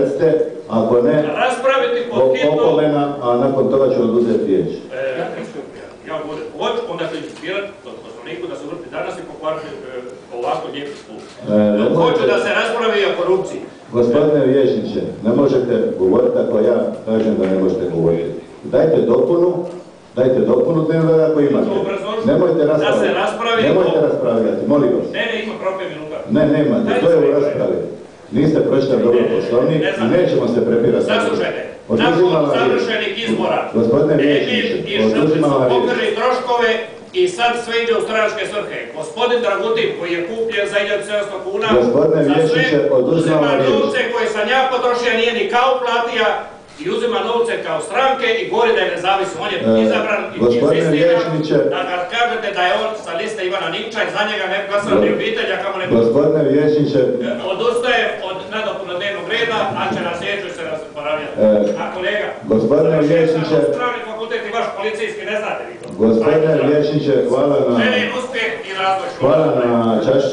recite, ako ne, opomena, a nakon toga ću oduzeti riječ. Ja budem onda ću inicipirati od poslovniku da se uvrti danas i pokvariti ovako lijepi sput. Hoću da se raspravi o korupciji. Gospodine vijećniče, ne možete govoriti ako ja kažem da ne možete govoriti. Dajte dopunu dnevnog reda ako imate. Nemojte raspravljati, molim vas. Ne, ima pravo 5 minuta. Ne, nemate, to je u raspravi. Niste pročitali dobro poslovnik i nećemo se prepirati. Saslušajte, nakon završenih izbora, pokri troškove i sad sve ide u stranačke svrhe. Gospodin Dragutin koji je kupljen za 1700 kuna, za sve uzima novce koje sam ja potrošio, nije ni kao platija, i uzima novce kao stranke i govori da je nezavisno. On je izabran i insistira da kad kažete da je on sa liste Ivana Nikča i za njega ne glasao ni obitelja kamo ne... Gospodine vijećniče... Odustajem od nadopuna dnevnog reda, a će na sljedeću se raspravljati. A kolega... Gospodine vijećniče... Pravni fakultet i vaš policijski, ne znate vi to. Gospodine vijećniče, hvala na... Želim uspjeh i razvoj. Hvala na čašće.